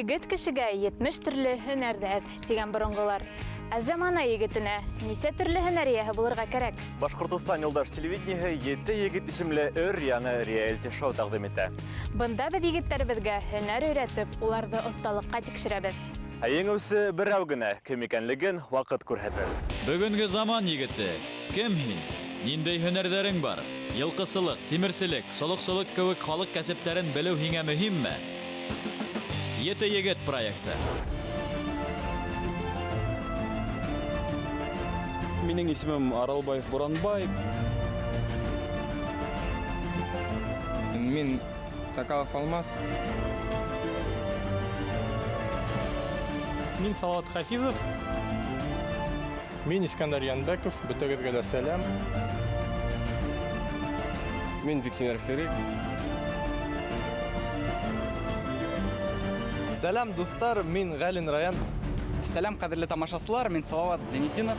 Егет кешегә 70 төрле һөнәрдә дигән борынгылар. Ә замана егетенә нисә төрле һөнәр ияһе булырга кирәк? Башкортстан Юлдаш телевидениеһы 7 егет исемле өр-яңы реалити шоу тәкъдим итә. Бында без егетләребезгә һөнәр өйрәтеп, уларны осталыкка тикшерәбез. Ә еңүсе берәү генә кем икәнлеген вакыт күрһәтер. Бүгенге заман егете. Кем һин? Ниндәй һөнәрләрең бар? Йылкысылык, тимерселек, солык-солык кебек халык кәсепләрен белү һиңә мөһимме? 7 егет проекты. Минең исемем Аралбаев Буранбай. Мин Сакалов Алмаз. Мин Салават Хафизов. Мин Искандар Янбеков. Бөтәгезгә дә сәлам. Мин Виксимир Ферик. Сәлам дуслар, мин Галин Раян. Сәлам кадерле тамашачылар, мин Салават Зенитдинов.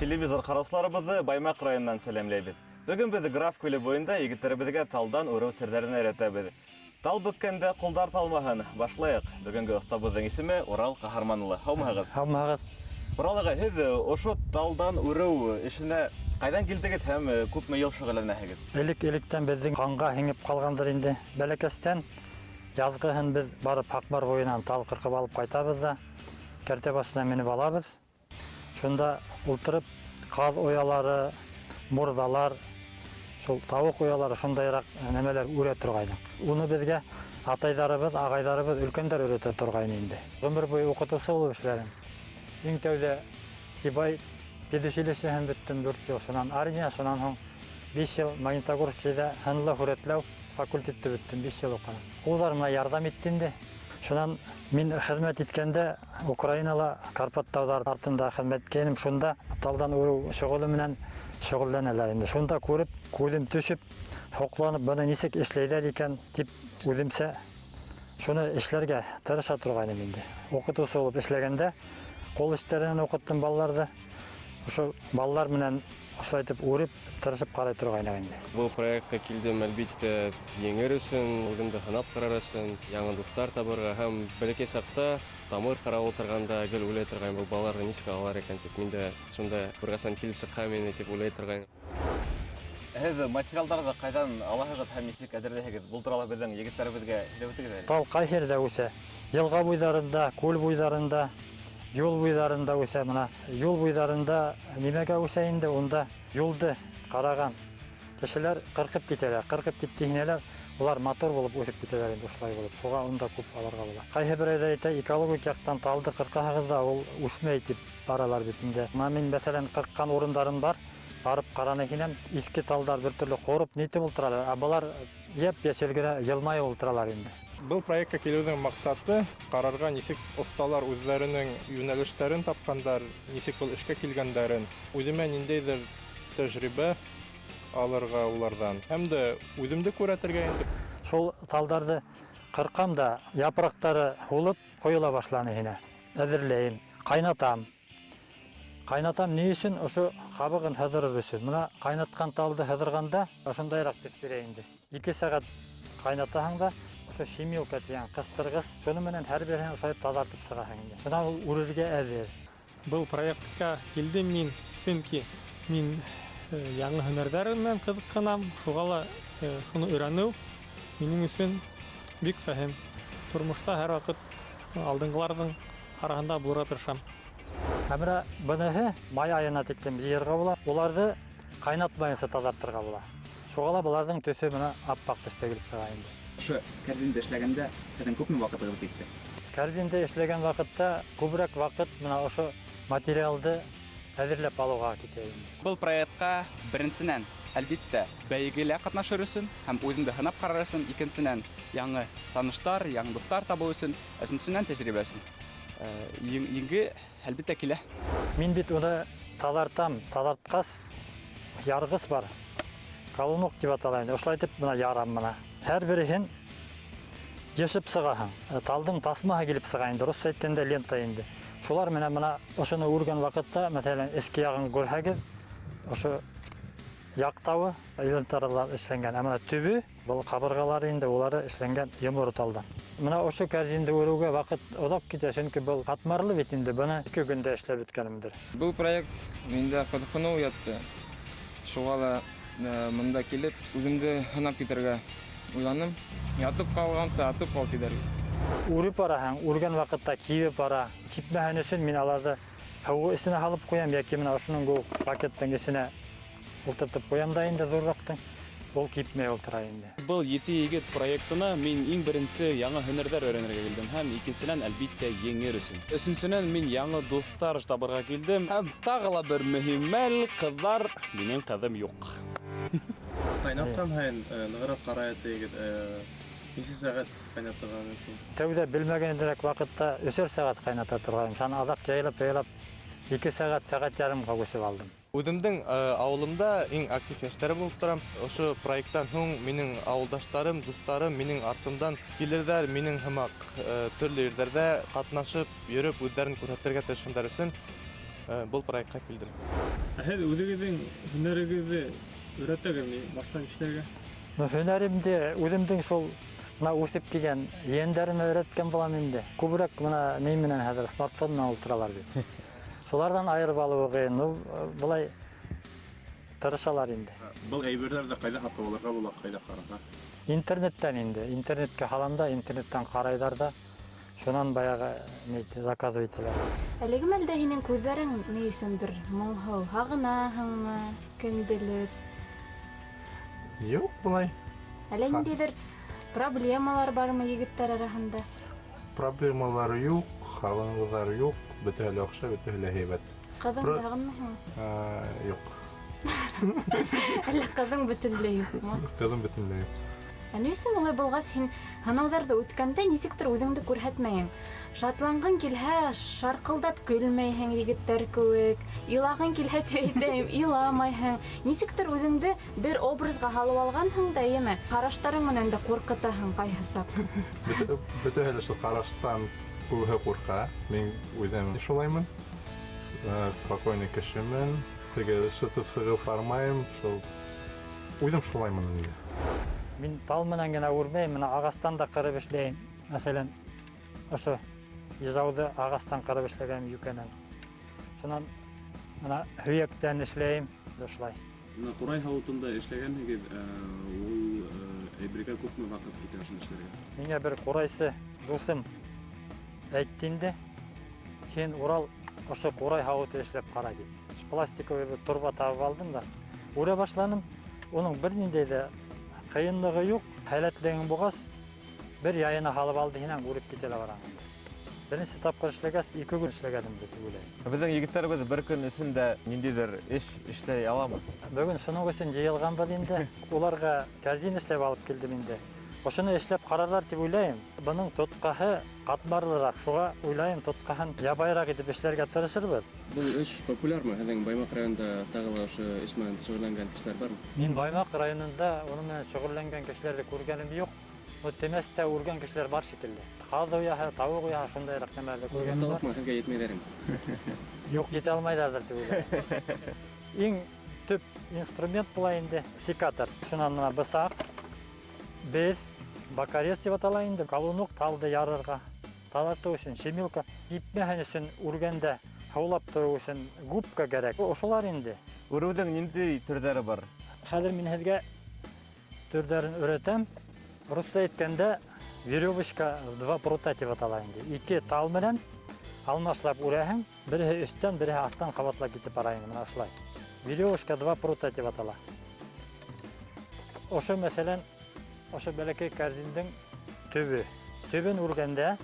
Телевизор караучыларыбызды Баймак районунан сәламләйбез. Бүген без Граф күле буенда егетләребезгә талдан үрү серләрен өйрәтәбез. Тал бөккәндә кулдар талмаһын. Башлайык. Бүгенге остабызның исеме Урал Каһарманлы. Һаумыгыз. Һаумыгыз. Уралга һез ошо талдан үрү эшенә кайдан килдегез һәм күпме ел шөгыльләнәһегез? Элек-электән безнең канга һиңеп калгандыр инде. Бәләкәстән язгыһын без барып Хакбар буенан тал кыркып алып кайтабыз да кәртә башына менеп алабыз. Шунда ултырып каз оялары, мурдалар, шул тавык оялары шундайрак нәмәләр үрә торгайны. Уны безгә атайдарыбыз, агайдарыбыз өлкәндәр өйрәтә торгайны инде. Гомер буе укытучы булып эшләдем. Иң тәүдә Сибай педучилищеһын беттем 4 ел, шуннан армия, шуннан соң 5 ел Магнитогорскида һөнәрле хүрәтләү факультетты беттем, 5 ел укыдым. Кулларыма ярдәм итте инде. Шуннан мин хезмәт иткәндә Украинала Карпат тауҙары артында хезмәт иткәнем, шунда талдан үрү шөгыле менән шөгыльләнәләр инде. Шунда күреп, күҙем төшөп, хоҡланып, быны нисек эшләйҙәр икән дип үҙемсә шуны эшләргә тырыша торғайным инде. Укытыусы булып эшләгәндә ҡул эштәренән уҡыттым балаларҙы. Ошо балалар менән ослайтып үреп, тырышып ҡарай торғайным инде. Бұл проектка килдем, әлбиттә, еңер өсөн, үҙемде һынап ҡарар өсөн, яңы дуҫтар табырға һәм бәләкәй саҡта тамыр ҡарап ултырғанда гел уйлай торғайным, был балаларҙы нисек алалар икән дип, мин дә шунда күргәсән килеп сыҡһам ине дип уйлай торғайным. Һез материалдарҙы кайдан алаһығыҙ һәм нисек әҙерләйһегеҙ? Был турала безнең егеттәребеҙгә һөйләп үтегеҙ. Тал ҡайһы ерҙә үсә? Йылға буйҙарында, күл буйҙарында, юл буйҙарында үсә. Мына юл буйҙарында нимәгә үсә инде? Унда юлды ҡараған кешеләр ҡырҡып китәләр. Ҡырҡып китте һинәләр, улар мотор булып үҫеп китәләр инде ушулай булып. Шуға унда күп алырға була. Ҡайһы берәүҙәр әйтә, экологик яҡтан талды ҡырҡаһығыҙ да ул үсмәй тип баралар бит инде. Мин мәсәлән ҡырҡҡан урындарым бар. Барып ҡараны һинәм, иҫке талдар бер төрлө ҡороп нитеп ултыралар, ә былар йәп-йәшел генә йылмайып ултыралар инде. Был проектка килеүҙең маҡсаты ҡарарға нисек осталар үҙҙәренең йүнәлештәрен тапҡандар, нисек был эшкә килгәндәрен, үҙемә ниндәйҙер тәжрибә алырға уларҙан. Һәм дә үҙемде күрәтергә инде. Шул талдарҙы ҡырҡам да япраҡтары һулып ҡойола башланы һинә. Әҙерләйем, ҡайнатам. Ҡайнатам ни өсөн? Ошо ҡабығын һыҙырыр өсөн. Мына ҡайнатҡан талды һыҙырғанда ошондайыраҡ төҫ бирә инде. 2 сәғәт ҡайнатаһың да, ошо шимилка тигән ҡыҫтырғыс, шуны менән һәр береһен ошайып таҙартып сығаһың инде. Шунан ул үрергә әҙер. Был проектка килдем мин, сөнки мин яңы һөнәрҙәр менән ҡыҙыҡһынам. Шуға ла шуны өйрәнеү минең өсөн бик фәһем. Тормошта һәр ваҡыт алдыңғыларҙың араһында булырға тырышам. Әмрә быныһы май айына тиклем йыйырға була, уларҙы ҡайнатмайынса таҙартырға була. Шуға ла быларҙың төҫө менә аппаҡ төҫтә килеп сыға инде. Ошо кәрзиндә эшләгәндә һеҙҙең күпме ваҡытығыҙ китте? Кәрзиндә эшләгән ваҡытта күберәк ваҡыт менә ошо материалды әҙерләп алыуға китә инде. Был проектка беренсенән, әлбиттә, бәйгелә ҡатнашыр өсөн һәм үҙемде һынап ҡарар өсөн, икенсенән яңы таныштар, яңы дуҫтар табыу өсөн, өсөнсөнән тәжрибә өсөн. Еңге әлбиттә килә. Мин бит уны таҙартам, таҙартҡас ярғыс бар. Колунок дип атала инде. Ошолай итеп мына ярам мына. Һәр береһен йышып сығаһың. Талдың тасмаһы килеп сыға инде. Русса әйткәндә лента инде. Шулар менән мына ошоны үргән ваҡытта, мәсәлән, эске яғын күрһәгеҙ, ошо яктауы элементарлар эшләнгән. Әмма төбе бу кабыргалары инде улары эшләнгән йомыр талдан. Менә ошо кәрзинде өрүгә вакыт озак китә, чөнки бу катмарлы бит инде. Буны 2 көндә эшләп беткәнемдер. Бұл проект менде кызыксыну уятты. Шуңа да монда килеп, үземде һынап китәргә уйланым. Ятып калганса, атып кал тидер. Үрүп бараһың, үргән вакытта кибеп бара. Кипмәһен өчен мин аларны һава исенә халып куям, яки менә ошының бу пакеттың исенә ултыртып куям да инде зурлыктың. Ул кипмәй ултыра инде. Бұл «Еті егет» проектына мен ең бірінші яңа һөнәрләр өйрәнергә килдем һәм икенчедән әлбәттә еңер өчен. Өченчедән мен яңа дуслар табырга килдем һәм тагы ла бер мөһим мәл кызлар минең кызым юк. Кайнаткан һәм ныгырап карая тегет. Ничә сәгать кайнап торган икән? Тәүдә белмәгәндерәк вакытта 3 сәгать кайната торган. Сан адак яйлап 2 сәгать ярымга күсеп алдым. Үземнең авылымда иң актив яшьтәре булып торам. Ошо проекттан һуң минең авылдаштарым, дусларым минең артымдан килердәр, минең һымак төрле җирләрдә катнашып, йөреп, үзләрен күрсәтергә тырышканнар өчен бу проектка килдем. Һез үзегезнең һөнәрегезне өйрәтәгезме башка эшләргә? Һөнәремдә үземнең шул мына үсеп килгән ендәрне өйрәткән булам инде. Күбрәк мына ни менән хәзер смартфоннан ултыралар бит. Шулардан айырып алу кыен. Булай тырышалар инде. Бұл әйберләрдә кайда хатып алырга була, кайда карарга? Интернеттан инде. Интернетке халанда, интернеттан карайлар да. Шунан баягы заказывать итәләр. Әлеге мәлдә һинең күзләрең ни өчендер моңһыл, һагынаһыңмы, кем белер. Юк, булай. Әле ниндидер проблемалар бармы егеттәр арасында? Проблемалары юк, халыңызлар юк. Бөтәле акча, бөтәле һәйбәт. Кызың һагынмыһың? Юк. Әле кызың бөтенләй юкмы? Кызым бөтенләй юк. Ни өчен улай булгач һин һынауҙарҙы үткәндә нисектер үҙеңде күрһәтмәйһең? Шатланғың килһә, шарҡылдап көлмәйһең егеттәр кеүек, илағың килһә әйтәйем, иламайһың. Нисектер үҙеңде бер образға һалып алғанһың да, еме? Ҡараштарың менән дә ҡурҡытаһың ҡайһы саҡ. Бөтәһе шул ҡараштан күбеһе ҡурҡа. Мин үҙем шулаймын. Спокойный кешемен. Теге шытып сығып бармайым. Шул үҙем шулаймын инде. Мин тал менән генә үрмәйем, менә ағастан да ҡырып эшләйем. Мәсәлән, ошо ижауҙы ағастан ҡырып эшләгән йүкәнән. Шунан менә һөйәктән эшләйем, шулай. Менә ҡурай һауытында эшләгәнһегеҙ, ул әйбергә күпме ваҡыт китә ошоно эшләргә? Миңә бер ҡурайсы дусым әйтте инде, һин Урал ошо ҡурай һауыты эшләп ҡара дип. Пластиковый бер торба табып алдым да, үрә башланым. Уның бер ниндәй дә қиынлығы юк, хәләтлегең булғас, бер яйына һалып алды һинән үреп китә лә бара. Беренче тапҡыр эшләгәс, 2 көн эшләгәнем дип уйлайым. Безнең егетләребез бер көн эчендә ниндидер эш эшләй аламы? Бөгөн шуның өсөн җыелганбыз инде. Уларга кәрзин эшләп алып килдем инде. Ошоны эшләп ҡарарлар дип уйлайым. Бының тоткаһы катмарлыраҡ, шуға уйлайым, тоткаһын ябайыраҡ итеп эшләргә тырышырбыҙ. Бұл эш популярмы? Һеҙҙең Баймаҡ районында тағы ла ошо эш менән шөғөлләнгән кешеләр бармы? Мин Баймаҡ районында уның менән шөғөлләнгән кешеләрҙе күргәнем юҡ. Темәстә үргән кешеләр бар шикелле. Ҡаҙ уяһы, тауыҡ ояһы, шундайыраҡ нәмәләрҙе күргәнем бар. Осталыҡмы һеҙгә етмәйҙәрме? Юҡ, етә алмайҙарҙыр дип уйлайым. Иң төп инструмент була инде секатор. Шунан мына бысаҡ, без, бакарес дип атала инде, колунуҡ талды ярырға, талатыу өсөн шемилка, кипмәһен өсөн үргәндә һаулап тороу өсөн губка кәрәк. Ошолар инде. Үрүҙең ниндәй төрҙәре бар? Хәҙер мин һеҙгә төрҙәрен өйрәтәм. Русса әйткәндә веревочка 2 прута дип атала инде. 2 тал менән алмашлап үрәһең, береһе өҫтән, береһе аҫтан ҡабатлап китеп бара инде, менә шулай. Веревочка 2 прута дип атала. Ошо мәсәлән, ошо бәләкәй кәрзиндең төбөн үргәндә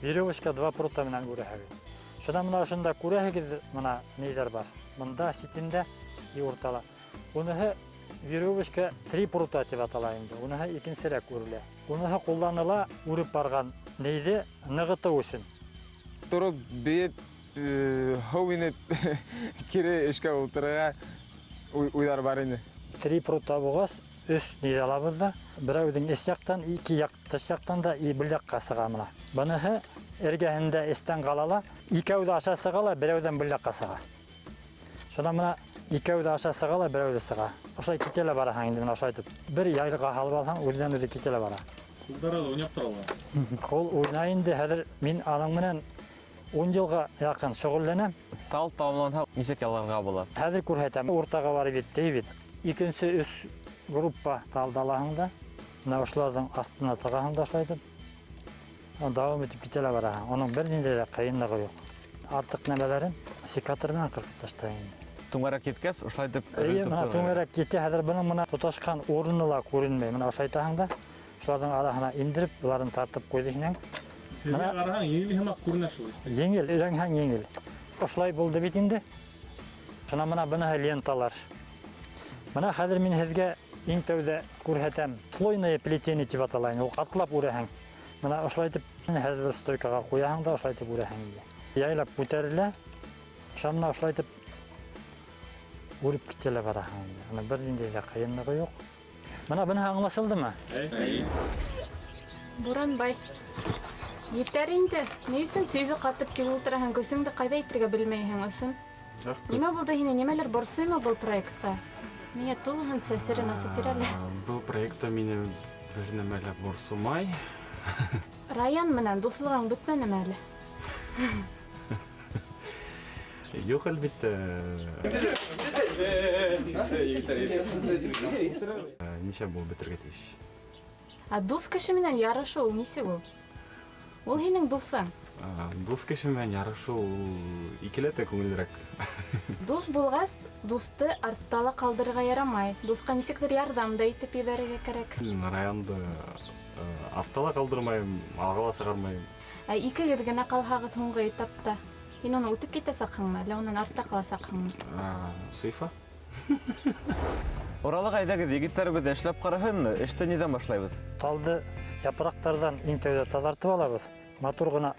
веревочка 2 прута менән үрәһегеҙ. Шунан мына ошонда күрәһегеҙ, мына нейҙәр бар. Мында ситендә и уртала. Уныһы веревочка 3 прута дип атала инде. Уныһы икенсерәк үрелә. Уныһы ҡулланыла үреп барған нейҙе нығытыу өсөн. Тороп, бейеп, һыу инеп, кире эшкә ултырырға уйҙар бар ине. 3 прута булғас, 3 нейҙе алабыҙ да, берәүҙең эс яҡтан, 2 тыш яҡтан да был яҡҡа сыға мына. Быныһы эргәһендә эстән ҡалала, 2-үҙе аша сыға ла, берәүҙән был яҡҡа сыға. Шунда мына икәү дә аша сыга ла, берәү дә сыга. Ошай китәлә бараһың инде менә ошайтып. Бер яйлыга һалып алһаң, үҙенән үҙе китәлә бара. Кулдары да уйнап торалар. Кул уйнай инде, хәзер мин аның менән 10 елга якын шөгыльләнәм. Тал тамамланһа, нисек ялларга була? Хәзер күрһәтәм, уртага барып җитте бит. Икенче 3 группа талдалаһың да, менә ошоларның астына тыгаһың да ошайтып. Дәвам итеп китәләр бараһың. Оның бер ниндәй дә кыенлыгы юк. Артык нәмәләрен секатор белән кыркып ташлайм. Туңарак киткәс, ошайтып Менә түңәрәк китә, хәзер буның менә тоташкан урыны ла күренмәй. Менә ошайтаһың да, шуларның араһына индереп, уларын тартып куйдың. Менә караһаң, еңел һәм күренә шулай. Еңел, өйрәнһәң еңел. Ошолай булды бит инде. Шуна менә бына ленталар. Менә хәзер мин һезгә иң тәүҙә күрһәтәм. Слойное плетение дип аталайны. Ул атлап үрәһең. Менә ошолайтып хәзер бер стойкага куяһың да ошолайтып үрәһең инде. Яйлап күтәрелә. Шамна ошолайтып үреп китәләр бараһың инде. Менә бер ниндәй дә кыенлыгы юк. Менә бына аңлашылдымы? Буранбай. Етәр инде. Ни өсөн сөйҙө ҡатып килеп ултыраһың, көсөңдө ҡайҙа итергә белмәйһең ысын? Нимә булды һине, нимәлер борсоймо был проектта? Миңә тулыһынса серен асып бир әле. Был проектта мине бер нәмә лә борсомай. Раян менән дуҫлығың бөтмәнеме әле? Юк, әлбиттә. Ничә бул бетергә тиеш? Дуҫ кеше менән ярышыу нисек ул? Ул һинең дуҫың. Дуҫ кеше менән ярышыу икеләтә күңеллерәк. Дуҫ булғас, дуҫты артта ла ҡалдырырға ярамай. Дуҫҡа нисектер ярҙам да итеп ебәрергә кәрәк. Мин Раянды артта ла ҡалдырмайым, алға ла сығармайым. Икегеҙ генә ҡалһағыҙ һуңғы этапта. Һин уны үтеп китәсәкһеңме, әллә унан артта ҡаласаҡһыңмы? Суйфа? Уралга әйдәгез, егеттәребез эшләп ҡараһын, эште ниҙән башлайбыҙ? Талды япрактардан иң тәүҙә таҙартып алабыҙ. Матур гына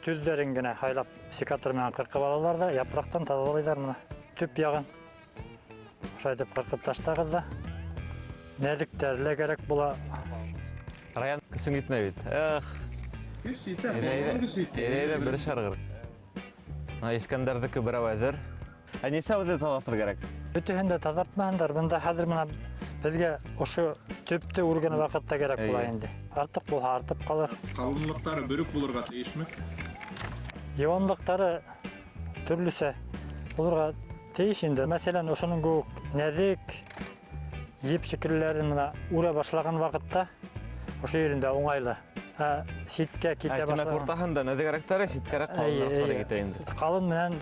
төҙҙәрен генә һайлап секатор менән ҡырҡып алалар да, япрактан таҙалайҙар менә. Төп яғын ошайтып ҡырҡып таштағыҙ да. Нәҙектәр кәрәк була. Раян көсөң етмәй бит. Көс итә. Әйҙә бер шарғыр. Искәндәрҙеке берәү әҙер. Ә нисә үҙе таҙартыр кәрәк? Бөтөһөн дә таҙартмаһындар. Бында хәҙер менә беҙгә ошо төптө үргән ваҡытта кәрәк була инде. Артыҡ булһа артып ҡалыр. Ҡалынлыҡтары бөрөк булырға тейешме? Йыуанлыҡтары төрлөсә булырға тейеш инде. Мәсәлән, ошоноң кеүек нәҙек еп шикелләрен менә үрә башлаған ваҡытта ошо ерендә уңайлы. Ситкә китә Тимәк, башлаған. уртаһында нәҙегерәктәре, ситкәрәк ҡалынлыҡтары китә инде. Ҡалын менән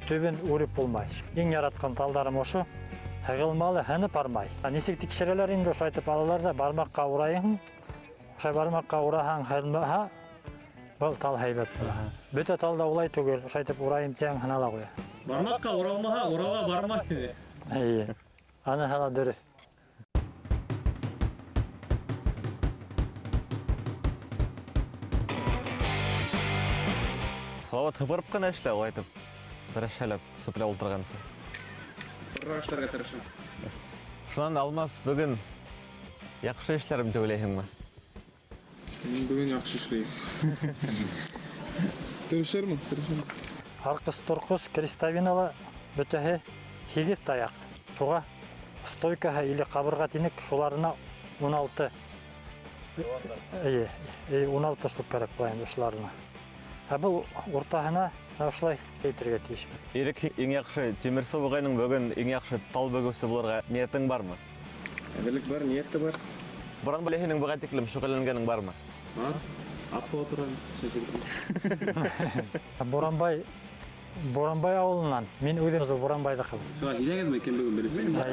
төбөн үреп булмай. Иң яратҡан талдарым ошо. Һығылмалы, һынып армай. Нисек тикшерәләр инде ошайтып алалар да, бармаҡҡа урайһың. Ошай бармаҡҡа ураһаң, һынмаһа, был тал һәйбәт була. Бөтә талда улай түгел, ошайтып урайым тиәң һынала ҡуя. Бармаҡҡа уралмаһа, урала бармай ине. Аныһы ла дөрөҫ. Салауат һыпырып ҡына эшлә, улайтып. Бер шәләп сүпләп ултырғансы. Эшләргә тырышам. Шунан Алмаз бөгөн яҡшы эшләрем дип уйлайһыңмы? Мин бөгөн яҡшы эшләйем. Тырышырмын. Арҡыс-торҡос, крестовинала бөтәһе 8 таяҡ. Шуға стойкаһы или ҡабырға тинек шуларына 16. 16 штук кәрәк була инде шуларына. Ә был уртаһына ошолай әйтергә тейешме? Ирек иң яҡшы Тимерсу буғайның бөгөн иң яҡшы тал бөгөүсе булырға ниәтең бармы? Әҙерлек бар, ниәт тә бар. Буран беләһенең быға тиклем шөғөлләнгәнең бармы? Бар. Атҡа торам. Буранбай ауылынан. Мин үҙем Буранбайҙыҡы. Шулай һиләгеҙме кем бөгөн белешмәй?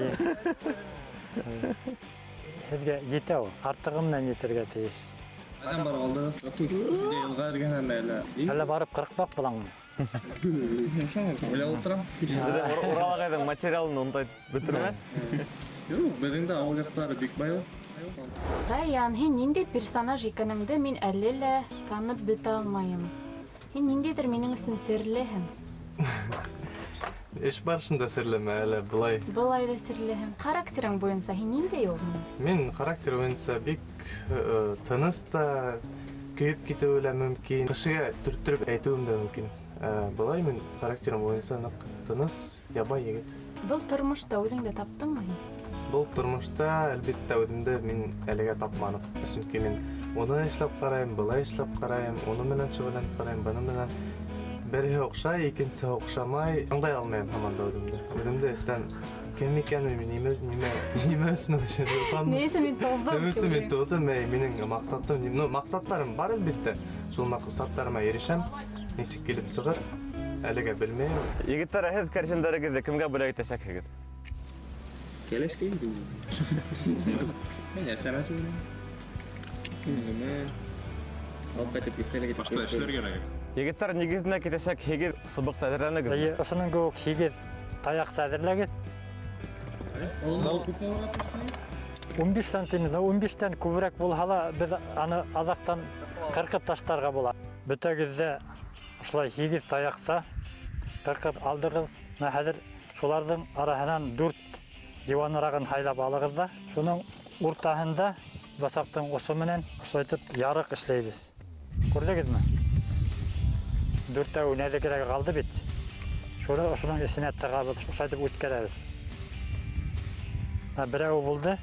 Һеҙгә етә ул. Артығы менән етергә тейеш. Ҡайҙан бар алды? Йылға эргәһенәме әллә? Әллә барып ҡырҡмаҡ булаңмы? Уйлап ултырам. Уралағайҙың материалын ундай бөтөрмә. Юк, беҙҙең дә ауыл яҡтары бик бай. Раян, һин ниндәй персонаж икәнеңде мин әле лә танып бөтә алмайым. Һин ниндәйҙер минең өсөн серлеһең. Эш барышында серләмә, әле былай. Былай да серлеһең. Характерың буйынса һин ниндәй ул? Мин характер буйынса бик тыныс та, көйөп китеүе лә мөмкин. Кешегә төрттөрөп әйтеүем дә мөмкин. Былай мин характерым буйынса ныҡ тыныс, ябай егет. Был тормошта үҙең дә таптыңмы һин? Бұл тормышта әлбәттә үҙемде мин әлегә тапманым. Чөнки мин уны эшләп карайым, былай эшләп карайым, уны менән шөгыльләнеп карайым, буны менән бере оҡшай, икенсе оҡшамай, аңлай алмайым һаман да үҙемде. Үҙемде эстән кем икәнмен, нимә өсөн эшләп Ни өсөн мин тыуҙым? Нәмәсе мин тудым, минең маҡсатым, маҡсаттарым бар әлбәттә. Шул маҡсаттарыма ирешәм, нисек килеп сығыр, әлегә белмәйем. Егеттәр, һеҙ кәрзиндәрегеҙҙе кемгә бүләк итәсәкһегеҙ? Кәләшкә инде ул. Менә сәмәт уйлайм. Алып кайтып иртәгә башта эшләргә кирәк. Егеттәр, нигеҙенә китәсәк, һигеҙ сыбыҡ әҙерләнегеҙ. Әйе, ошоның кеүек һигеҙ таяҡсы әҙерләгеҙ. 15 сантим, 15-тән күберәк булһа ла, беҙ аны аҙаҡтан ҡырҡып таштарға була. Бөтәгеҙҙә ошолай һигеҙ таяҡса ҡырҡып алдығыҙ. Хәҙер шуларҙың араһынан 4 диванырағын һайлап алығыҙ да, шуның уртаһында бысаҡтың осо менән ошойтып ярыҡ эшләйбеҙ. Күрҙегеҙме? 4-тәү нәҙегерәк ҡалды бит. Шуны ошоның эсенә тығабыҙ, ошойтып үткәрәбеҙ. Берәү булды.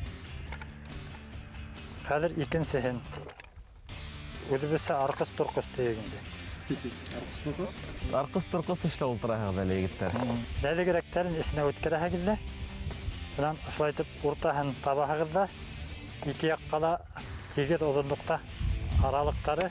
Хәҙер икенсеһен. Үҙебеҙсә арҡыс-торҡос тейек инде. Арҡыс-торҡос эшләп ултыраһығыҙ әле, егеттәр. Нәҙегерәктәрен эсенә үткәрәһегеҙ дә, шунан ошолайтып уртаһын табаһығыҙ да, ике яҡҡа ла тигеҙ оҙонлоҡта аралыҡтары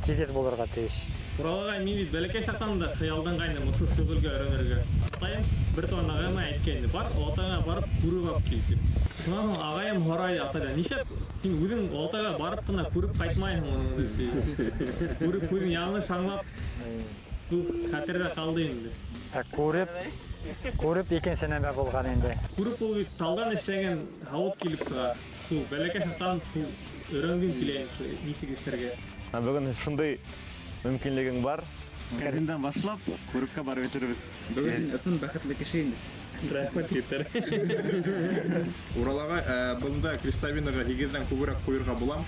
тигеҙ булырға тейеш. Уралға мин бит бәләкәй саҡтан да хыялданғайным ошо шөғөлгә өйрәнергә. Атайым бер туған ағайыма әйткәйне, бар Олатайға барып күреп алып кил тип. Шунан һуң ағайым һорай атайҙан, нишләп һин үҙең Олатайға барып ҡына күреп ҡайтмайһың уны ди. Күреп күҙең яңылыш аңлап, шул хәтерҙә ҡалды инде. Күреп икенсе нәмә булған инде. Күреп ул бит талдан эшләгән һауыт килеп сыға. Шул бәләкәй саҡтан шул өйрәнгем килә инде, нисек эшләргә. Бөгөн шундай мөмкинлегең бар. Кәрзиндән башлап, күрепкә барып етербеҙ. Бөгөн ысын бәхетле кеше инде. Рәхмәт, егеттәр. Уралага бында крестовинаға һигеҙҙән күберәк ҡуйырға буламы?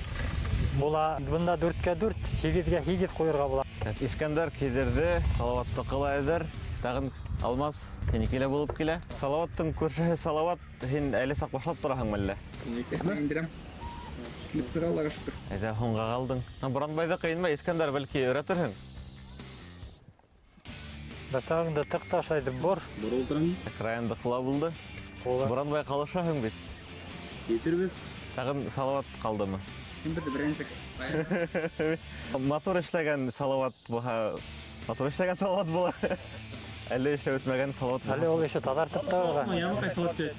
Була, бында 4-кә 4, һигеҙгә һигеҙ ҡуйырға була. Искәндәр киҙерҙе, Салауаттыҡы ла әҙер. Тағын Алмас һинеке лә булып килә. Салауаттың күршеһе Салауат, һин әле саҡ башлап тораһыңмы әллә? Эсенә индерәм. Килеп сыға Аллаға шөкөр. Әйҙә, һуңға ҡалдың. Буранбайҙы ҡыйынмы, Искәндәр, бәлки өйрәтерһең? Бысағыңды тыҡ ташлайтып бор. Бор ултырам. Крайындыҡла булды. Буранбай ҡалышаһың бит. Етербеҙ. Тағын Салауат ҡалдымы? Һин беҙҙе беренсек. Мотор эшләгән Салауат буһа, мотор эшләгән Салауат була. Әле эшләп үтмәгән Салауат була. Әле ул ише таҙартып тағыға. Ямаҡай Салауат җәйт.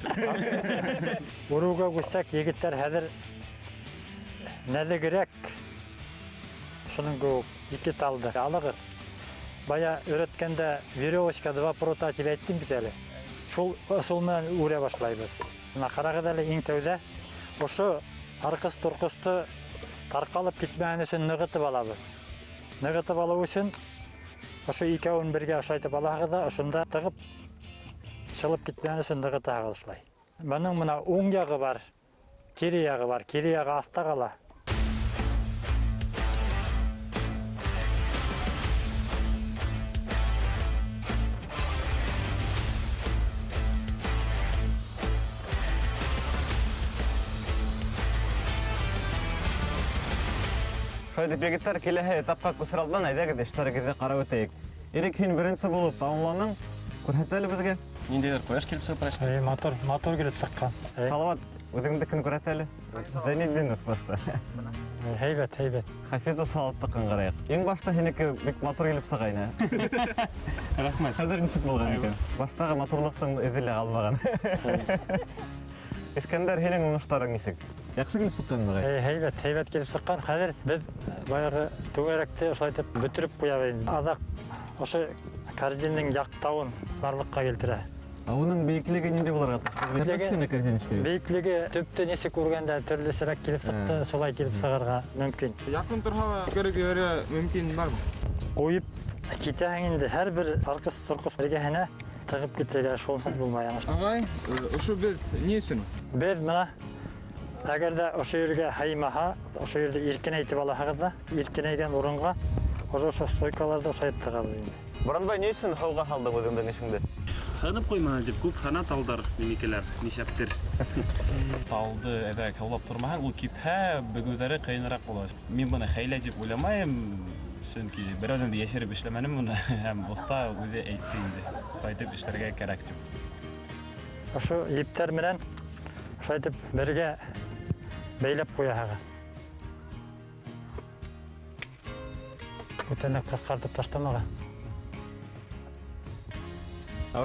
Уруға күсәк, егеттәр хәҙер нәҙегерәк шуның кеүек 2 талды алығыҙ. Бая өйрәткәндә веревочка 2 прута тип әйттем бит әле. Шул ысул менән үрә башлайбыҙ. Мына ҡарағыҙ әле иң тәүҙә ошо арҡыс-торҡосто тарҡалып китмәгән өсөн нығытып алабыҙ. Нығытып алыу өсөн ошо икәүен бергә ошайтып алаһығыҙ да, ошонда тығып шылып китмәгән өсөн нығытаһығыҙ ошолай. Бының мына уң яғы бар, кире яғы бар. Кире яғы аҫта ҡала. Шайдып егеттәр, киләһе этапҡа күсер алдан әйҙәгеҙ эштәрегеҙҙе ҡарап үтәйек. Ирек, һин беренсе булып тамамланың. Күрһәт әле беҙгә. Ниндәйҙер ҡояш килеп сыға. Мотор килеп сыҡҡан. Салауат, үҙеңдекен күрһәт әле. Зәйнетдинов башта. Һәйбәт. Хафизов Салауаттыҡын ҡарайыҡ. Иң башта һинеке бик мотор килеп сығайны. Рәхмәт. Хәҙер нисек булған икән? Баштағы моторлыҡтың эҙе лә ҡалмаған. Искәндәр, һинең уңыштарың нисек? Яҡшы килеп сыҡҡанмы? Һәйбәт килеп сыҡҡан. Хәҙер беҙ баяғы түңәрәкте ошайтып бөтөрөп ҡуябыҙ. Аҙаҡ ошо корзиндың яҡтауын барлыҡҡа килтерә. Уның бейеклеге ниндәй булырға тиеш? Бейеклеге төптө нисек күргәндә төрлөсөрәк килеп сыҡты, шулай килеп сығырға мөмкин. Яҡын торһа ла көргөргә мөмкин бармы? Ҡуйып китәһең инде, һәр бер арҡыс-торҡос бергәһенә тығып китергә шулсыз булмай. Ағай, ошо беҙ ни өсөн? Беҙ мына әгәр дә ошо ергә һыймаһа, ошо ерҙе иркенәйтеп алаһығыҙ да, иркенәйгән урынға ошо стойкаларҙы ошайтып тығабыҙ инде. Буранбай, ни өсөн һыуға һалдың үҙеңдең ишеңде? Ханып қоймаған деп көп хана талдар немекелер, нешәптер. Талды әдә каулап тормаһаң, ул кипһә, бөгүдәре кыйныраҡ була. Мин буны хәйлә дип уйламайым, чөнки берәүдән дә яшереп эшләмәнем моны, һәм оста үзе әйтте инде. Шулай итеп эшләргә кәрәк дип. Ошо иптәр менән ошо итеп бергә бәйләп куяһыгыз. Бүтәнне кыскартып таштамага.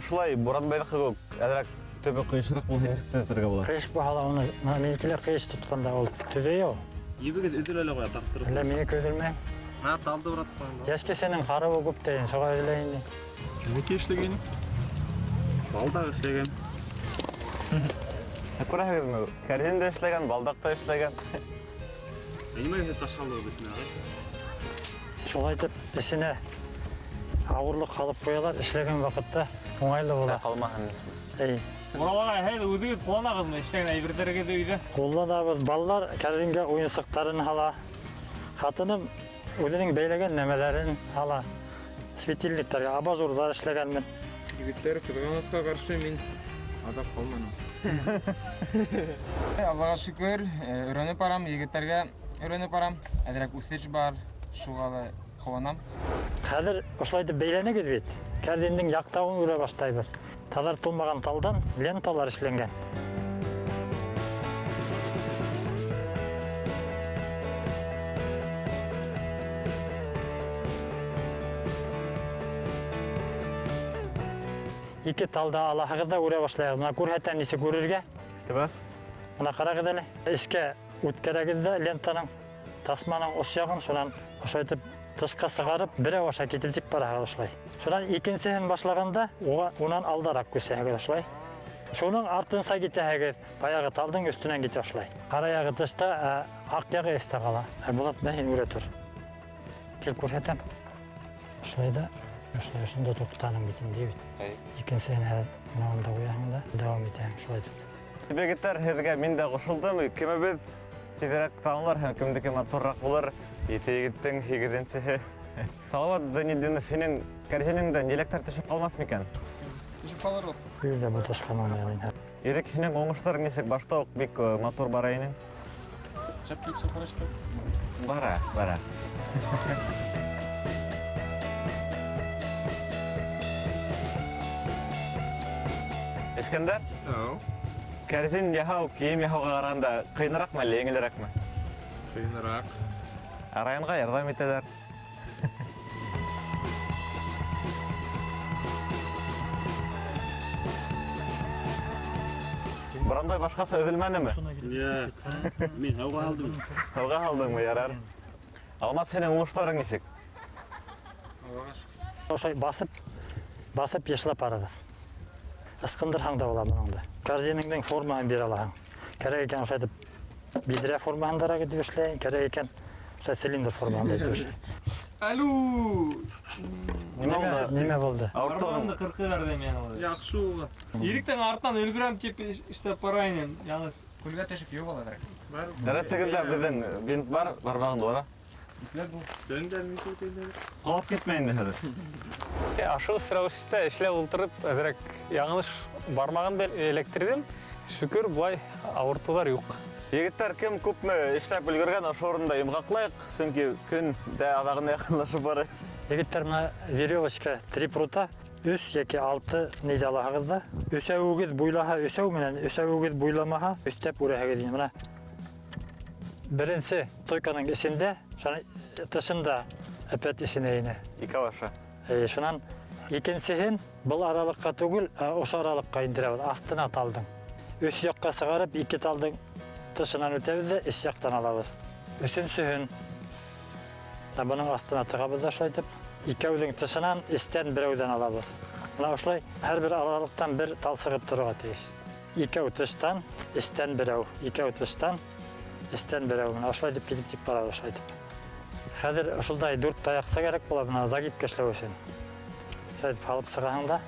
Шулай Буранбайдыкы күк әҙерәк төбө ҡыйышыраҡ булһа нисек төҙәтергә була? Кыйыш баһала уны, минекеләр кыйыш тотканда ул төҙөйө. Ебегеҙ өҙөлә лә ҡуя тартырып. Әллә минеке өҙөлмәй. Талды уратҡан. Йәш кешенең ҡарыуы күп тейен, шуға өҙөлә инде. Неке эшләгән? Балда эшләгән. Күрәһегеҙме? Кәрзин дә эшләгән, балдаҡ та эшләгән. Нимә ташлау безне? Шулай итеп, эсенә ауырлык халып куялар, эшләгән вакытта уңайлы була. Ҡалмаһын. Уралға һәй үҙегеҙ ҡулланағыҙмы эшләгән әйберҙәрегеҙҙе өйҙә? Ҡулланабыҙ. Балалар кәрзингә уйынсыҡтарын һала. Хатыным үҙенең бәйләгән нәмәләрен һала. Светильниктарга, абажурҙар эшләгәнмен. Егеттер, кыргынысҡа ҡаршы мин аҙаҡ ҡалманым. Аллаға шөкөр, өйрәнеп барам, егеттәргә өйрәнеп барам. Әҙерәк үҫеш бар, шуға ла ҡыуанам. Хәҙер ошолай итеп бәйләнегеҙ бит. Кәрзиндең яҡтауын үрә башлайбыҙ. Таҙартылмаған талдан ленталар эшләнгән. Ике талда алаһығыҙ да үрә башлайбыҙ. Мына күрһәтәм нисек үрергә. Тибә? Мына ҡарағыҙ әле. Эскә үткәрәгеҙ дә лентаның тасманың ос яғын, шунан ошо итеп тышҡа сығарып, берәү аша китертеп бараһығыҙ ошолай. Шунан икенсеһен башлағанда, унан алдараҡ күсәһегеҙ ошолай. Шуның артынса китәһегеҙ, баяғы талдың өҫтөнән китә ошолай. Ҡара яғы тышта, аҡ яғы эстә ҡала. Булат, мә һин үрә тор. Кил күрһәтәм. Ошолай да, ошолай ошонда туҡтаның бит инде бит. Икенсеһен мынауында ҡуяһың да, дауам итәһең шулай итеп. Егеттәр, һеҙгә мин дә ҡушылдым. Кемебеҙ тиҙерәк танылыр һәм кемдеке матурыраҡ булыр. Ете егеттең 8-нсеһе. Салауат Зәйнетдинов, һинең кәрзинеңдә еләктәр төшөп ҡалмаҫ микән? Төшөп ҡалыр ул. Өйҙә буташҡан менән. Ирек, һинең уңыштарың нисек? Башта уҡ бик матур бара инең. Шәп кипсә ҡарашҡа. Бара. Искәндәр? Кәрзин яһау, кейем яһауға ҡарағанда ҡыйыныраҡмы әллә еңелерәкме? Ҡыйыныраҡ. Районға ярҙам итәләр. Буранбай башҡаса өҙөлмәнеме? Мин һауға алдым. Һауға һалдыңмы, ярар? Алмас, һинең уңыштарың нисек? Ошой басып йышлап барығыҙ. Ысҡындырһаң да була быныңды. Кәрзинеңдең формаһын бирә алаһың. Кәрәк икән ошой итеп бидрә формаһындараҡ итеп эшләйһең, кәрәк икән ошой цилиндр формаһында итеп эшләйһең. Алло! Нимә булды? Арбағанды ҡырҡыҙар дәм яңылы. Яҡшы уға. Иректең артынан өлгөрәм тип эштәп бара инем. Яңыз. Күлгә төшөп юк алыр. Рәттегендә беҙҙең бинт бар, бармағында бара. Ҡалап китмә инде хәҙер. Ашығыс рәүештә эшләп ултырып, әҙерәк яңылыш бармағын эләктерҙем. Шөкөр, былай ауыртыуҙар юҡ. Егеттәр, кем күпме эшләп өлгөргән, ошо урында йомғаҡлайыҡ, сөнки көн дә аҙағына яҡынлашып бара. Егеттәр, менә веревочка 3 прута, 3 йәки 6 нейҙә алаһығыҙ да, өсәүегеҙ буйлаһа, өсәү менән, өсәүегеҙ буйламаһа, өҫтәп үрәһегеҙ. Менә беренсе тойканың эсендә, тышында әпәт эсенә инә. Ике башы. Шунан икенсеһен был аралыҡҡа түгел, ошо аралыҡҡа индерәбеҙ, аҫтына талдың. Өс яҡҡа сығарып, 2 талдың тышынан үтәбеҙ дә, эс яҡтан алабыҙ. Өсөнсөһөн бының аҫтына тығабыҙ да шулай итеп, икәүҙең тышынан, эстән берәүҙән алабыҙ. Мына ошолай һәр бер аралыҡтан бер тал сығып торорға тейеш. Икәү тыштан, эстән берәү, икәү тыштан, эстән берәү. Мына ошолай итеп килеп барабыҙ ошолай итеп. Хәҙер ошолдай 4 таяҡса кәрәк була, мына загибка эшләү өсөн. Шулай итеп алып сығаһың да,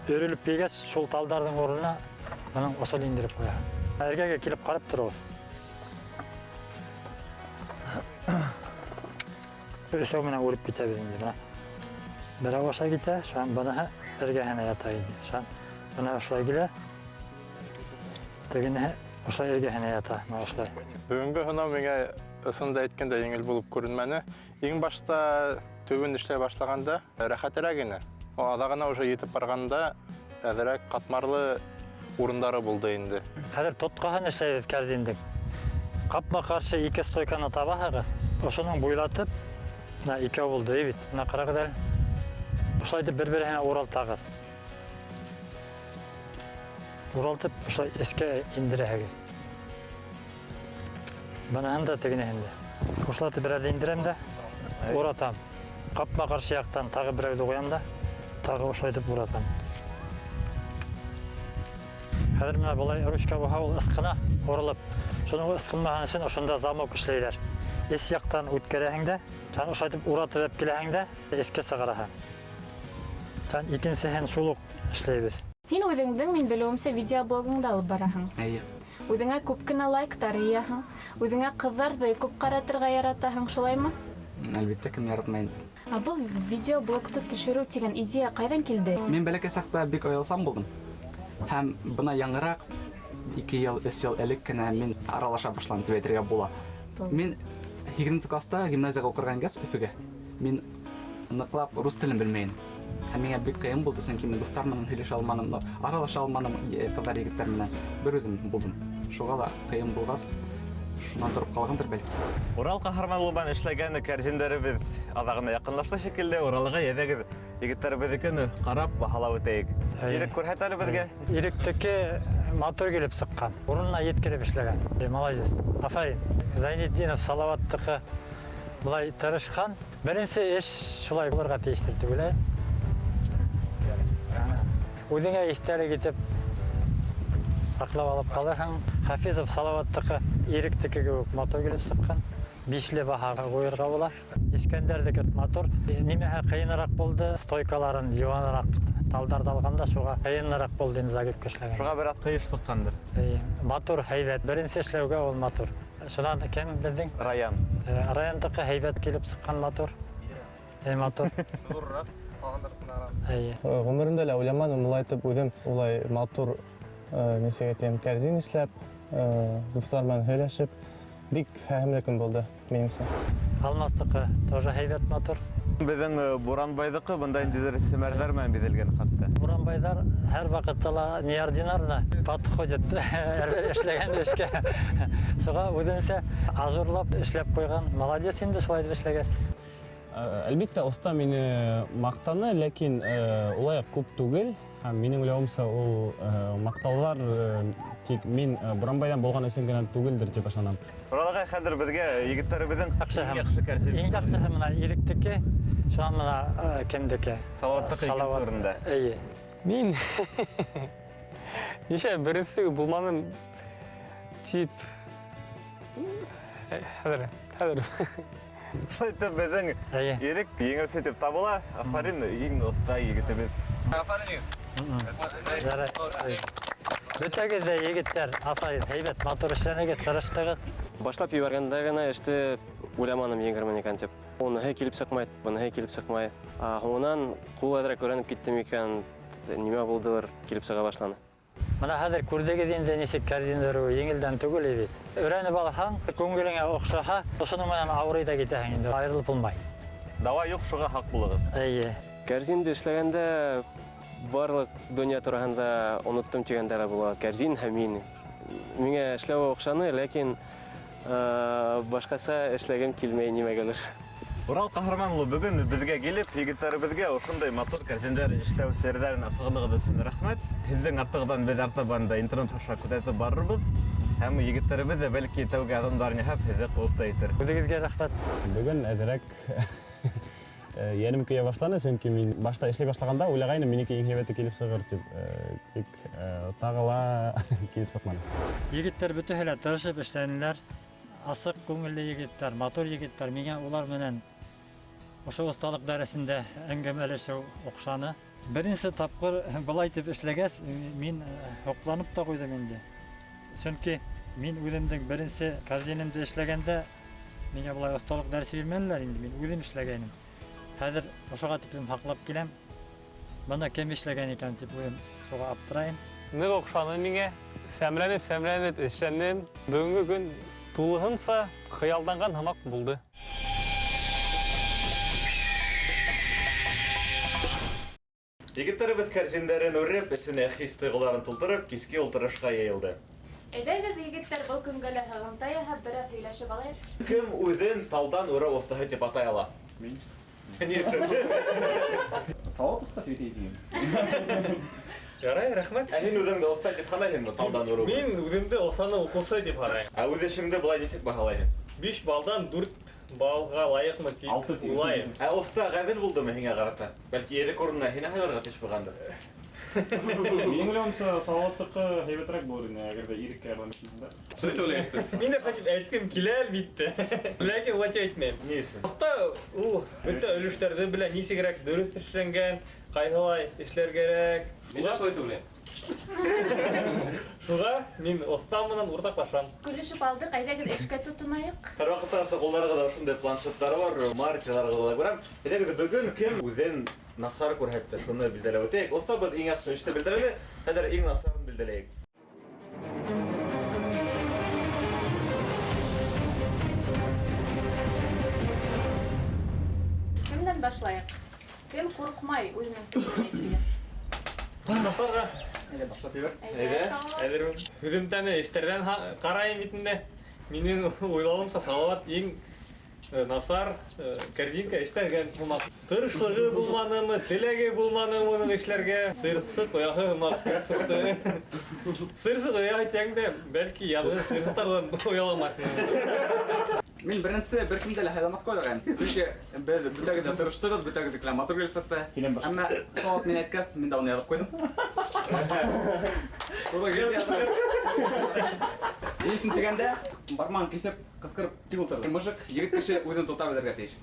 өрөлөп килгәс, шул талдарҙың урынына бының осол индереп ҡуяһың. Эргәгә килеп ҡарап тороғоҙ. Өсәү менән үреп китәбеҙ инде. Берәү аша китә, шуан быныһы эргәһенә ята инде. Шуан Бына ошолай килә. Тегене ошол эргәһенә ята, мына ошолай. Бүгенге һынау миңа ысында әйткәндә еңел булып күренмәне. Иң башта төбен эшләй башлаганда рәхәтерәк ине. Адагына уже етеп барганда әзерәк катмарлы урындары булды инде. Хәзер тоткаһын эшләйбез кәрзиндең. Капма каршы 2 стойканы табаһыгыз. Ошоның буйлатып, мына 2 булды бит. Мына карагыз әле. Ошолай дип бер-беренә уралтагыз. Уралтып, ошолай эскә индерәһегез. Бунаһын да тегенеһен дә. Ошолай берәрдә индерәм дә, уратам. Капма каршы яктан тагы берәүдә куям да, тагы ошолай дип уратам. Хәзер менә болай ручка булһа, ул ысқына урылып, шуның ысқынмаһын өчен ошонда замок эшләйләр. Эс яктан үткәрәһең дә, тан ошолай дип уратып киләһең дә, эскә сыгараһың. Тан икенчесен шул ук эшләйбез. Һин үҙеңдең, мин белеүемсә, видеоблогыңда алып бараһың. Әйе. Үҙеңә күп кенә лайктар йыяһың. Үҙеңә ҡыҙҙарҙы күп ҡаратырға яратаһың, шулаймы? Әлбиттә, кем яратмай. Был видеоблогты төшөрөү тигән идея ҡайҙан килде? Мин бәләкәй саҡта бик оялсам булдым. Һәм бына яңыраҡ 2 йыл, 3 йыл элек кенә мин аралаша башланым тип әйтергә була. Мин 8 класста гимназияға уҡырға ингәс Өфөгә. Мин ныҡлап рус телен белмәйем. Һәм миңә бик ҡыйын булды, сөнки мин дуҫтар менән һөйләшә алманым, аралаша алманым ҡыҙҙар, егеттәр менән. Бер үҙем булдым. Шуға ла ҡыйын булғас, шунан тороп ҡалғандыр бәлки. Урал ҡаһарманлығынан эшләгән кәрзиндәребеҙ аҙағына яҡынлашты шикелле. Уралға йәҙәгеҙ егеттәребеҙҙекен ҡарап баһалап үтәйек. Ирек күрһәт әле беҙгә. Иректеке мотор килеп сыҡҡан, урынына еткереп эшләгән. Молодец. Афарин. Зайнетдинов Салаваттыҡы былай тырышҡан. Беренсе эш шулай булырға тейештер тип уйлайым. Үҙеңә иҫтәлек итеп аҡлап алып ҡалырһың. Хафизов Салаваттыҡы Иректеке кеүек мотор килеп сыҡҡан. 5-ле баһаға ҡуйырға була. Искәндәрҙеке мотор нимәһе ҡыйыныраҡ булды, стойкаларын йыуаныраҡ талдарҙы алғанда шуға ҡыйыныраҡ булды инде загибка эшләгән. Шуға бер аҙ ҡыйыш сыҡҡандыр. Мотор һәйбәт. Беренсе эшләүгә ул мотор. Шунан кем беҙҙең? Раян. Раяндыҡы һәйбәт килеп сыҡҡан мотор. Мотор. Ғүмерімдә лә уйламаным, улай итеп үҙем улай матур кәрзин эшләп, дуҫтар менән һөйләшеп, бик фәһемле көн булды минеңсә. Алмастыҡы тоже һәйбәт мотор. Беҙҙең Буранбайҙыҡы бында инде семәрҙәр менән биҙелгән хатта. Буранбайҙар һәр ваҡытта ла неординарно подходит эшләгән эшкә. Шуға үҙенсә ажурлап эшләп ҡуйған. Молодец инде шулай дип эшләгәс. Әлбиттә, оста мине маҡтаны, ләкин улай күп түгел. Һәм минең уйлауымса, ул маҡтаулар тик мин Буранбайҙан булған өсөн генә түгелдер тип ышанам. Уралға хәҙер беҙгә егеттәребеҙҙең Яҡшыһы. яҡшы кәрзин. Иң яҡшыһы мына Иректеке, шунан мына кемдеке? Салауаттыҡы икенсе урында. Эйе. Мин нишә беренсе булманым тип хәҙер Беҙҙең Ирек еңеүсе тип табыла. Афарин иң оҫта егетебеҙ. Бөтәгеҙ ҙә егеттәр, афарин, һәйбәт мотор эшләнегеҙ, тырыштығыҙ. Башлап ебәргәндә генә эште уйламаным еңермен икән тип. Уныһы килеп сыҡмай, быныһы килеп сыҡмай. Һуңынан ҡул әҙерәк өйрәнеп киттем икән, нимә булдылыр, килеп сыға башланы. Мына хәҙер күрҙегеҙ инде нисек кәрзин өрөү еңелдән түгел бит. Өйрәнеп алһаң, күңелеңә оҡшаһа, ошоноң менән ауырый да китәһең инде, айырылып булмай. Дауа юҡ, шуға хаҡ булығыҙ. Эйе. Кәрзинде эшләгәндә барлык донъя тураһында оноттом тигәндә лә була. Кәрзин һәм мин. Миңә эшләү оҡшаны, ләкин башҡаса эшләгем килмәй нимәгәлер. Урал ҡаһарманлы бөгөн беҙгә килеп, егеттәребеҙгә ошондай мотор кәрзиндәр эшләү серҙәрен асығыҙығыҙ өсөн рәхмәт. Һеҙҙең артығыҙҙан беҙ артабан да интернет аша күҙәтеп барырбыҙ. Һәм егеттәребеҙ ҙә бәлки тәүге аҙымдарын яһап һеҙҙе ҡыуып та итер. Үҙегеҙгә рәхмәт. Бөгөн әҙерәк йәнем көйә башланы, сөнки мин башта эшләй башлағанда уйлағайным, минеке иң һәйбәте килеп сығыр тип. Тик тағы ла килеп сыҡманы. Егеттәр бөтәһе лә тырышып эшләнеләр. Асыҡ күңелле егеттәр, мотор егеттәр. Миңә улар менән ошо осталыҡ дәресендә әңгәмәләшеү оҡшаны. Беренсе тапҡыр былай тип эшләгәс, мин һоҡланып та ҡуйҙым инде. Сөнки мин үҙемдең беренсе кәрзинемде эшләгәндә миңә былай осталыҡ дәресе бирмәнеләр инде, мин үҙем эшләгәйнем. Хәҙер ошоға тиклем һаҡлап киләм. Бына кем эшләгән икән тип үҙем Шуға аптырайым. Нык окшаны миңе. Сәмрәнеп эшләнем. Бүгенге көн тулыһынса хыялданган һымак булды. Егеттеребез кәрзиндәрен үреп, эсенә хис-тойгыларын тултырып, киске ултырышка йыелды. Әйдәгез, егеттәр, был көнгә лә һыгымта яһап, бераз һөйләшеп алайык. Кем үҙен талдан үрә оҫтаһы дип атай ала? Мин. Нисе? Сават уста сөйтейim. Ярай, рәхмәт. Ә һин үзеңде оҫта дип һанайһыңмы талдан үрү? Мин үземде осаны укысы дип һанайм. Ә үҙ эшеңде былай нисек баһалайһың? 5 балдан 4 балга лайыҡмы дип уйлайым. Ә оҫта ғәҙел булдымы һиңә ҡарата? Бәлки ерек урынына һине һайларға теш булғандыр. Минең уйлауымса, Салаваттыҡы һәйбәтерәк булыр ине, әгәр дә иреккә ярҙам итһәңдә. Мин дә хәтип әйткем киләр бит. Ләкин улай әйтмәйем. Ни өсөн? Оста ул бөтә өлөштәрҙе белә, нисегерәк дөрөҫ эшләнгән, ҡайһылай эшләр кәрәк. Мин дә шулай түгел. Шуға мин оста менән уртаҡлашам. Көлөшөп алдык, әйдәгез эшкә тотонайыҡ. Һәр ваҡытта ҡулдарығыҙҙа ошондай планшеттары бар, маркаларығыҙҙа ла күрәм. Әйҙәгеҙ, бөгөн кем үҙен насар күрһәтте, шуны билдәләп үтәйек. Оҫтабыҙ иң яҡшы эште билдәләне, хәҙер иң насарын билдәләйек. Кемдән башлайыҡ? Кем ҡурҡмай үҙенең фекерен әйтергә? Башларға. Әйдә, башлап ебәр. Әйдә. Әҙермен. Һөҙөмтәне эштәрҙән ҡарайым бит инде. Минең уйлауымса, Салауат иң насар кәрзинка эшләгән һымаҡ. Тырышлығы булманымы, теләге булманымы уның эшләргә. Сырсыҡ ояһы һымаҡ сыҡты. Сырсыҡ ояһы тиәңдә, бәлки яҙғы сырсыҡтарҙан ояламаҫмын. Мин беренсе бер кемдә лә һайламаҫ ҡуйҙырғайым. Сөнки беҙ бөтәгеҙ дә тырыштығыҙ, бөтәгеҙ дә матур килеп сыҡты. Әммә Салауат мин әйткәс, мин дә уны яҙып ҡуйҙым. Нисен тигәндә, бармағын киҫеп, ҡысҡырып тик ултырҙы. Мыжыҡ, егет кеше үҙен тота белергә тейеш.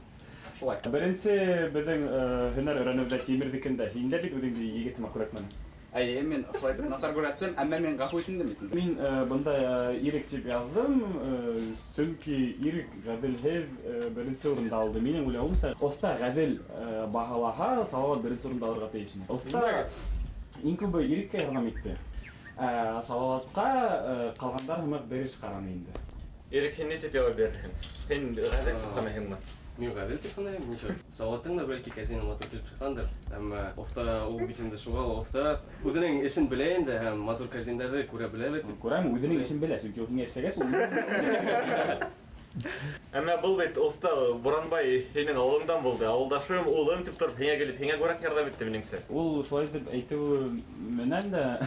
Шулай. Беренсе беҙҙең һөнәр өйрәнеүҙә Тимерҙекендә һин дә бит үҙеңде егет һымаҡ күрһәтмәнең. Әйе, мин шулай насар күрһәттем, әммә мин ғәфү итендем бит. Мин бында ирек тип яҙҙым, сөнки ирек ғәҙелһеҙ беренсе урында алды. Минең уйлауымса, оҫта ғәҙел баһалаһа, Салауат беренсе урында алырға тейеш ине. Оҫта иң күбе иреккә ярҙам итте. Салауатҡа ҡалғандар һымаҡ береш ҡараны инде. Ирек, һин ни тип яуап бирерһең? Һин ғәҙел ҡарайһыңмы? Мин ғәҙел тип ҡанайым, ничек? Салауаттың да бәлки кәрзине матур килеп сыҡҡандыр. Әммә оҫта ул бит инде шуға оҫта үҙенең эшен белә инде һәм матур кәрзиндәрҙе күрә белә бит. Күрәм, үҙенең эшен белә, сөнки ул һиңә эшләгәс, ул Әммә был бит оҫта Буранбай һинең ауылыңдан булды. Ауылдашым, улым тип тороп, һиңә килеп, һиңә күрәк ярҙам итте минеңсә. Ул шулай дип әйтеүе менән дә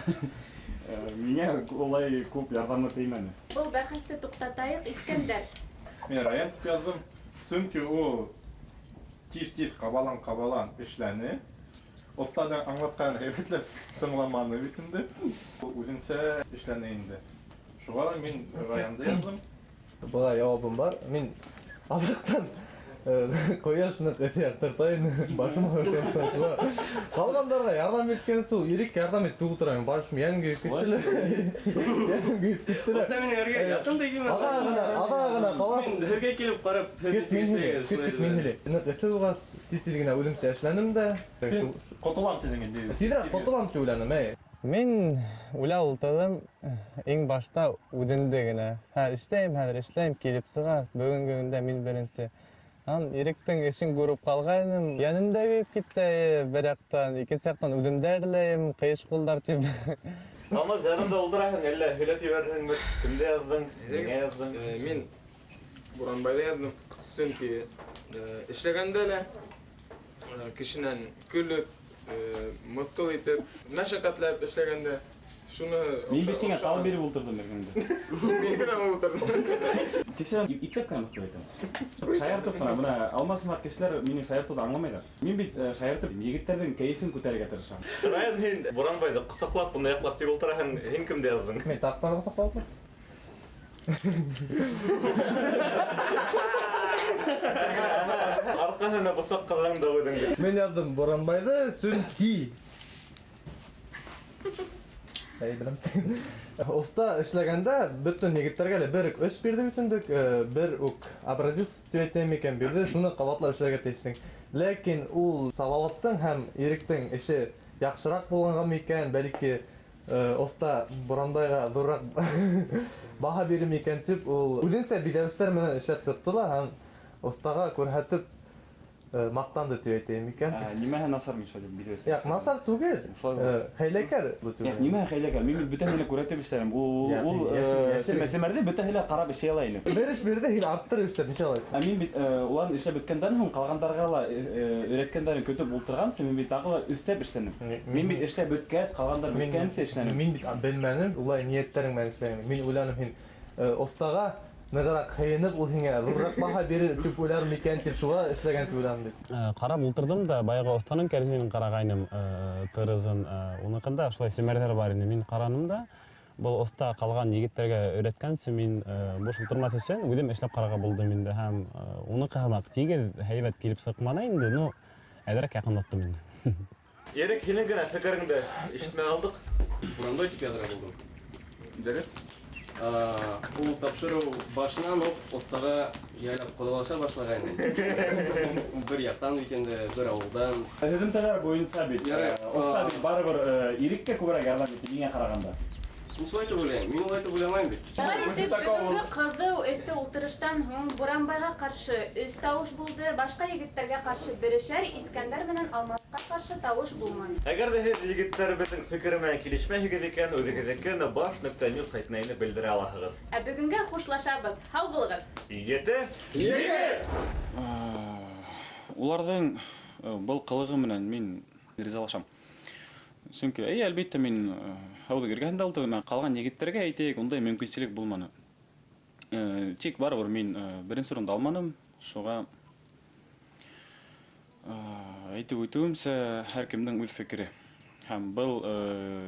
миңә улай күп ярҙамы теймәне. Был бәхәсте туҡтатайыҡ, Искәндәр. Мин Раян тип яздым. Сөнки ул тиз-тиз ҡабалан эшләне. Оҫтаның аңлатҡанын һәйбәтләп тыңламаны бит инде. Ул үҙенсә эшләне инде. Шуға ла мин Раянды яздым. Бала яуабым бар. Мин аҙаҡтан ҡояшныҡ эте яҡтыртайым, башым ауыртыуҙан шуға. Ҡалғандарға ярҙам иткән сул, иреккә ярҙам итеп ултырайым. Башым йән көйөп киттеләр. Йәнем көйөп киттеләр. Оҫта минең эргә яҡын дигән. Аҙа ғына ҡалам. Мин һеҙгә килеп ҡарап, Кит мин һөйләй. Ныҡ эҫе булғас, тиҙ генә үҙемсә эшләнем дә. Ҡотолам тиҙең инде. Тиҙерәк ҡотолам тип уйланым, Мин уйлап ултырҙым, иң башта үҙемде генә. Хәҙер эшләйем, килеп сыға. Бөгөнгө көндә мин беренсе. Иректең эшен күреп ҡалғайным. Йәнемдә көйөп китте, бер яҡтан, икенсе яҡтан үҙемде әрләйем, ҡыйыш ҡулдар тип. Алмаз, ярында ултыраһың, әллә һөйләп ебәрһеңме? Кемдә яҙҙың? Ниңә яҙҙың? Мин Буранбайҙа яҙҙым. Сөнки эшләгәндә лә кешенән көлөп, мыҫҡыл итеп, мәшәҡәтләп эшләгәндә шуны... Мин бит һиңә тал биреп ултырҙым эргәңдә. Мин генә ултырҙым. Кешеләр ипләп кенә мыҫҡыл итәм. Шаяртып ҡына, бына алмас һымаҡ кешеләр минең шаяртыуҙы аңламайҙар. Мин бит шаяртып егеттәрҙең кәйефен күтәрергә тырышам. Раян, һин Буранбайҙы ҡосаҡлап, уны яҡлап тик ултыраһың, һин кемдә яҙҙың? Мин таҡтаны ҡосаҡлап ултырҙым. Арҡаһына бысаҡ ҡаҙаң да үҙеңде. Мин яҙҙым Буранбайҙы, сөнки. Оҫта эшләгәндә бөтөн егеттәргә лә бер үк эш бирде бит инде, бер үк образец төйәтәм бирде, шуны ҡабатлап эшләргә тейештең. Ләкин ул Салауаттың һәм Иректең эше яхшырак булганга микән, бәлки оста Буранбайга зуррак баһа бирер микән дип, ул үзенчә бидәүстәр менән эшләп чыкты ла, һәм остага күрһәтеп мактанды дип әйтәм микән. Нимәһе насар мишә дип бизәсез? Як насар түгел, хәйләкәр бу түгел. Нимәһе хәйләкәр? Мин бөтенләй күрәтеп эшләрем. Ул семәрдә бөтенләй карап эшли ала инде. Бериш бирде, һин арттырып эшләп ничә алай? Мин бит уларны эшләп беткәндән һуң калгандарга ла өйрәткәндәрен көтеп ултыргансың, мин бит тагы өстәп эшләнем. Мин бит эшләп беткәс, калгандар беткәнсә эшләнем. Мин бит белмәнем, улай нияттерең белән эшләгән. Мин уйланым, һин остага ныграк хәйнеп ул һиңә зуррак баһа бирер дип уйларым микән дип шуга эшләгән дип уйланым дип. Карап ултырдым да, баягы останың кәрзинен карагайным, тырызын, уныкында шулай семәрдәр бар иде. Мин караным да, бұл оста калган егеттерге өйрәткәнче мин бош утырмас өчен үзем эшләп карарга булдым инде һәм уныкы һәмак тигез һәйбәт килеп сыкмана инде, ну әдерәк якынлаттым инде. Ерек, һинең генә фикереңде ишетмәй алдык. Буранбай дип язырга булдым. Дөрес. Ул тапшыру башынан ук остага ялап кодалаша башлаган. Бер яктан бит инде, бер авылдан. Һөҗүмтәләр буенча бит. Оста бит барыбер иреккә күбрәк ярдәм итте миңа караганда. Мин шулай дип уйлыйм. Мин улай дип уйламыйм бит. Бүгенге кызу эте утырыштан һуң Буранбайга каршы өс тавыш булды, башка егеттерге каршы Берешәр, Искәндәр менән Алмаска каршы тавыш булмады. Әгәр дә һез егетләребезнең фикере белән килешмәһегез икән, үзегезнекен баш.news сайтына инеп белдерә аласыгыз. Бүгенгә хушлашабыз. Һау булыгыз. Егете! Уларның был кылыгы менән мин ризалашам. Чөнки әлбәттә мин һауда кергәндә алдыгына калган егетләргә әйтәйек, ундай мөмкинчелек булманы. Тик барыбер мин беренче урында алманым, шуга әйтеп үтүемчә, һәркемнең үз фикере. Һәм был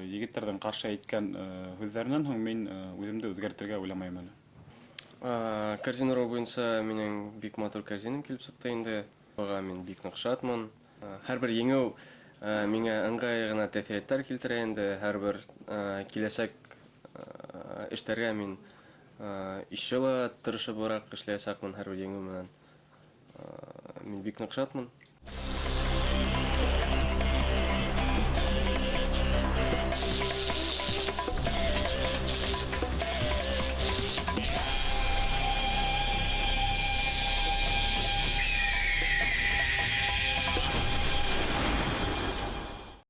егетләрдән каршы әйткән сүзләреннән һуң мин үземне үзгәртергә уйламыйм әле. Кәрзин урау буенча минең бик матур кәрзинем килеп чыкты инде. Ага мин бик нык шатмын. Һәрбер еңү миңа ыңгай гына тәэсирләр килтерә инде. Һәрбер киләсәк эшләргә мин ишелә тырышыбрак эшләячәкмен һәрбер еңү менән. Мин бик нык шатмын.